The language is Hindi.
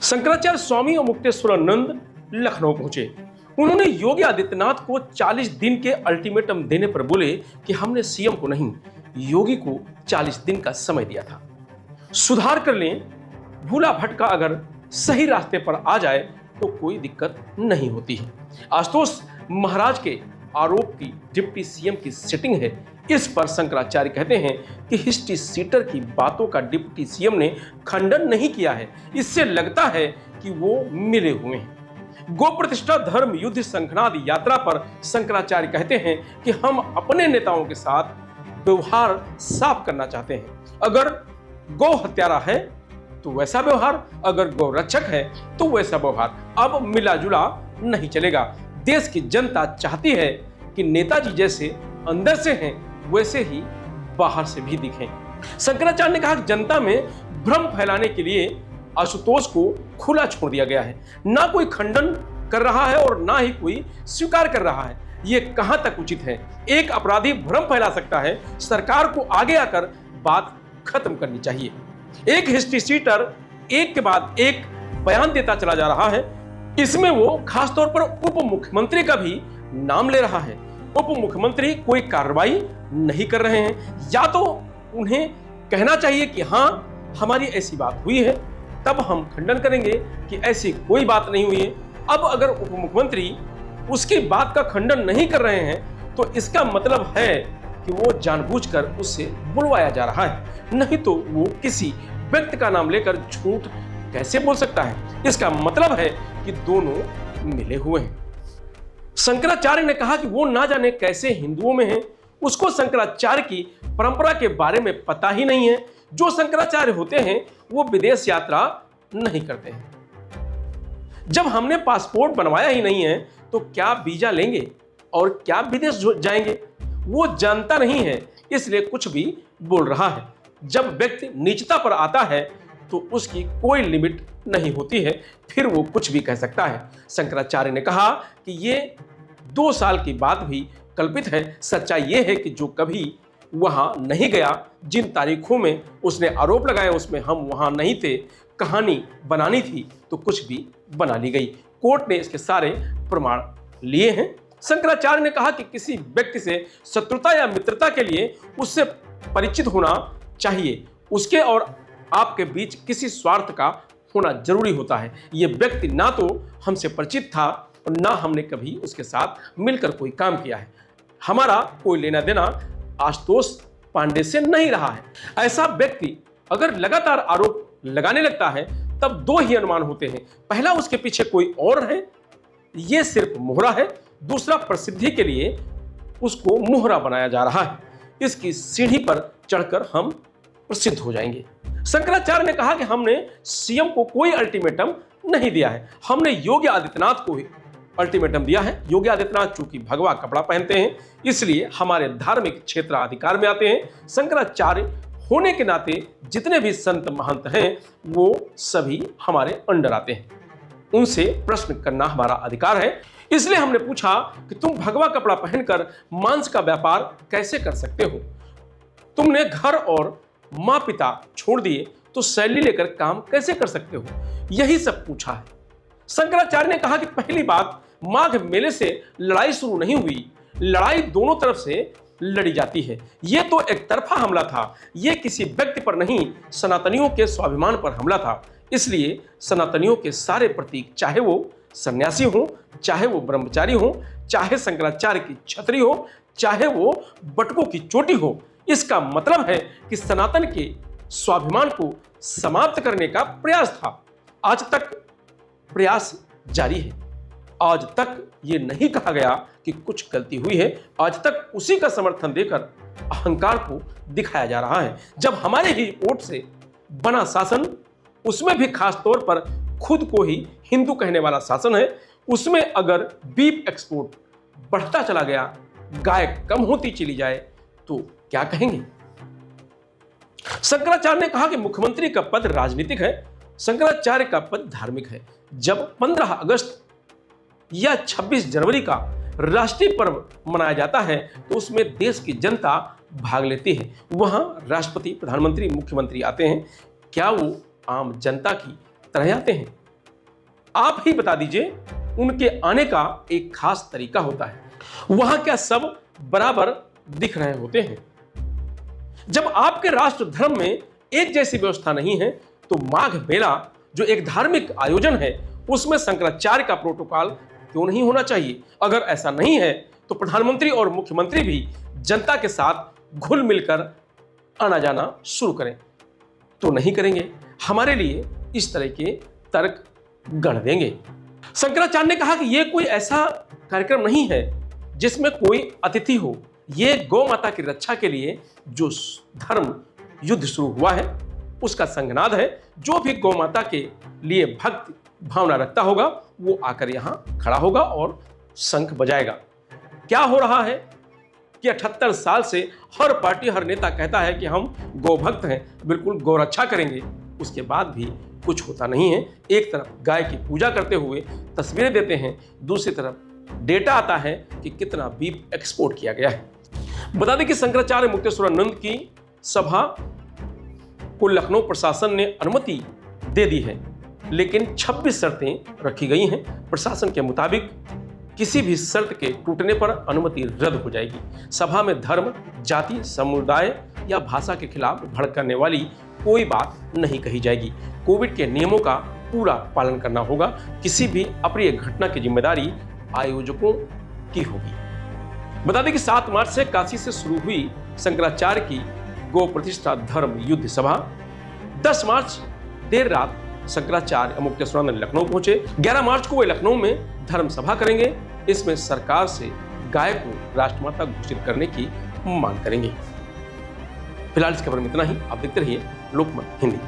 शंकराचार्य स्वामी और मुक्तेश्वरानंद लखनऊ पहुंचे। उन्होंने योगी आदित्यनाथ को 40 दिन के अल्टीमेटम देने पर बोले कि हमने सीएम को नहीं, योगी को 40 दिन का समय दिया था, सुधार कर लें, भूला भटका अगर सही रास्ते पर आ जाए तो कोई दिक्कत नहीं होती है। आशुतोष महाराज के आरोप की डिप्टी सीएम की सेटिंग है। इस पर शंकराचार्य कहते हैं कि हिस्ट्री सीटर की बातों का डिप्टी सीएम ने खंडन नहीं किया है। इससे लगता है कि वो मिले हुए हैं। गो प्रतिष्ठा धर्म युद्ध शंखनाद यात्रा पर शंकराचार्य कहते हैं कि हम अपने नेताओं के साथ व्यवहार साफ करना चाहते हैं। अगर गौ हत्यारा है तो वैसा व्यवहार, अगर गौ रक्षक है तो वैसा व्यवहार। अब मिला जुला नहीं चलेगा। देश की जनता चाहती है कि नेताजी जैसे अंदर से हैं वैसे ही बाहर से भी दिखें। शंकराचार्य ने कहा कि जनता में भ्रम फैलाने के लिए आशुतोष को खुला छोड़ दिया गया है। ना कोई खंडन कर रहा है और ना ही कोई स्वीकार कर रहा है। ये कहां तक उचित है? एक अपराधी भ्रम फैला सकता है, सरकार को आगे आकर बात खत्म करनी चाहिए। एक हिस्ट्री सीटर एक के बाद एक बयान देता चला जा रहा है। इसमें वो खासतौर पर उप मुख्यमंत्री का भी नाम ले रहा है। उप मुख्यमंत्री कोई कार्रवाई नहीं कर रहे हैं। या तो उन्हें कहना चाहिए कि हां हमारी ऐसी बात हुई है, तब हम खंडन करेंगे कि ऐसी कोई बात नहीं हुई है। अब अगर उप मुख्यमंत्री उसकी बात का खंडन नहीं कर रहे हैं तो इसका मतलब है कि वो जानबूझकर उससे बुलवाया जा रहा है। नहीं तो वो किसी व्यक्ति का नाम लेकर झूठ कैसे बोल सकता है? इसका मतलब है कि दोनों मिले हुए हैं। शंकराचार्य ने कहा कि वो ना जाने कैसे हिंदुओं में हैं। उसको शंकराचार्य की परंपरा के बारे में पता ही नहीं है। जो शंकराचार्य होते हैं वो विदेश यात्रा नहीं करते हैं। जब हमने पासपोर्ट बनवाया ही नहीं है तो क्या वीजा लेंगे और क्या विदेश जाएंगे? वो जानता नहीं है, इसलिए कुछ भी बोल रहा है। जब व्यक्ति नीचता पर आता है तो उसकी कोई लिमिट नहीं होती है, फिर वो कुछ भी कह सकता है। शंकराचार्य ने कहा कि ये 2 साल की बात भी कल्पित है। सच्चाई ये है कि जो कभी वहां नहीं गया, जिन तारीखों में उसने आरोप लगाए उसमें हम वहां नहीं थे, कहानी बनानी थी तो कुछ भी बना ली गई। कोर्ट ने इसके सारे प्रमाण लिए हैं। शंकराचार्य ने कहा कि किसी व्यक्ति से शत्रुता या मित्रता के लिए उससे परिचित होना चाहिए। उसके और आपके बीच किसी स्वार्थ का होना जरूरी होता है। यह व्यक्ति ना तो हमसे परिचित था और ना हमने कभी उसके साथ मिलकर कोई काम किया है। हमारा कोई लेना देना आशुतोष पांडे से नहीं रहा है। ऐसा व्यक्ति अगर लगातार आरोप लगाने लगता है तब 2 ही अनुमान होते हैं। पहला, उसके पीछे कोई और है, यह सिर्फ मोहरा है। दूसरा, प्रसिद्धि के लिए उसको मोहरा बनाया जा रहा है। इसकी सीढ़ी पर चढ़कर हम प्रसिद्ध हो जाएंगे। शंकराचार्य ने कहा कि हमने सीएम को कोई अल्टीमेटम नहीं दिया है, हमने योगी आदित्यनाथ को ही अल्टीमेटम दिया है। योगी आदित्यनाथ चूंकि भगवा कपड़ा पहनते हैं इसलिए हमारे धार्मिक क्षेत्र अधिकार में आते हैं। शंकराचार्य होने के नाते जितने भी संत महंत हैं वो सभी हमारे अंडर आते हैं। उनसे प्रश्न करना हमारा अधिकार है। इसलिए हमने पूछा कि तुम भगवा कपड़ा पहनकर मांस का व्यापार कैसे कर सकते हो? तुमने घर और माँ पिता छोड़ दिए तो सैलरी लेकर काम कैसे कर सकते हो? यही सब पूछा है। शंकराचार्य ने कहा कि पहली बात, माघ मेले से लड़ाई शुरू नहीं हुई। लड़ाई दोनों तरफ से लड़ी जाती है। यह तो एक तरफा हमला था। यह किसी व्यक्ति पर नहीं, सनातनियों के स्वाभिमान पर हमला था। इसलिए सनातनियों के सारे प्रतीक, चाहे वो सन्यासी हो, चाहे वो ब्रह्मचारी हो, चाहे शंकराचार्य की छतरी हो, चाहे वो बटकों की चोटी हो, इसका मतलब है कि सनातन के स्वाभिमान को समाप्त करने का प्रयास था। आज तक प्रयास जारी है। आज तक ये नहीं कहा गया कि कुछ गलती हुई है। आज तक उसी का समर्थन देकर अहंकार को दिखाया जा रहा है। जब हमारे ही वोट से बना शासन, उसमें भी खास तौर पर खुद को ही हिंदू कहने वाला शासन है, उसमें अगर बीफ एक्सपोर्ट बढ़ता चला गया, गाय कम होती चली जाए तो क्या कहेंगे? शंकराचार्य ने कहा कि मुख्यमंत्री का पद राजनीतिक है, शंकराचार्य का पद धार्मिक है। जब 15 अगस्त या 26 जनवरी का राष्ट्रीय पर्व मनाया जाता है तो उसमें देश की जनता भाग लेती है। वहां राष्ट्रपति, प्रधानमंत्री, मुख्यमंत्री आते हैं। क्या वो आम जनता की तरह आते हैं? आप ही बता दीजिए, उनके आने का एक खास तरीका होता है। वहां क्या सब बराबर दिख रहे होते हैं? जब आपके राष्ट्र धर्म में एक जैसी व्यवस्था नहीं है, तो माघ मेला जो एक धार्मिक आयोजन है, उसमें शंकराचार्य का प्रोटोकॉल क्यों नहीं होना चाहिए? अगर ऐसा नहीं है तो प्रधानमंत्री और मुख्यमंत्री भी जनता के साथ घुल मिलकर आना जाना शुरू करें। तो नहीं करेंगे, हमारे लिए इस तरह के तर्क गढ़ देंगे। शंकराचार्य ने कहा कि यह कोई ऐसा कार्यक्रम नहीं है जिसमें कोई अतिथि हो। यह गौ माता की रक्षा के लिए जो धर्म युद्ध शुरू हुआ है, उसका संगनाद है। जो भी गौ माता के लिए भक्ति भावना रखता होगा, वो आकर यहां खड़ा होगा और शंख बजाएगा। क्या हो रहा है कि 78 साल से हर पार्टी, हर नेता कहता है कि हम गौ भक्त हैं, बिल्कुल गौ रक्षा करेंगे। उसके बाद भी कुछ होता नहीं है। एक तरफ गाय की पूजा करते हुए तस्वीरें देते हैं, दूसरी तरफ डेटा आता है कि कितना बीफ एक्सपोर्ट किया गया है। बता दें कि शंकराचार्य मुक्तेश्वरानंद की सभा को लखनऊ प्रशासन ने अनुमति दे दी है, लेकिन 26 शर्तें रखी गई हैं। प्रशासन के मुताबिक किसी भी शर्त के टूटने पर अनुमति रद्द हो जाएगी। सभा में धर्म, जाति, समुदाय या भाषा के खिलाफ भड़काने वाली कोई बात नहीं कही जाएगी। कोविड के नियमों का पूरा पालन करना होगा। किसी भी अप्रिय घटना की जिम्मेदारी आयोजकों की होगी। बता दें कि 7 मार्च से काशी से शुरू हुई शंकराचार्य की गौ प्रतिष्ठा धर्म युद्ध सभा 10 मार्च देर रात शंकराचार्य मुक्तेश्वरानंद लखनऊ पहुंचे। 11 मार्च को वे लखनऊ में धर्म सभा करेंगे। इसमें सरकार से गाय को राष्ट्रमाता घोषित करने की मांग करेंगे। फिलहाल इस खबर में इतना ही। आप देखते रहिए लोकमत हिंदी।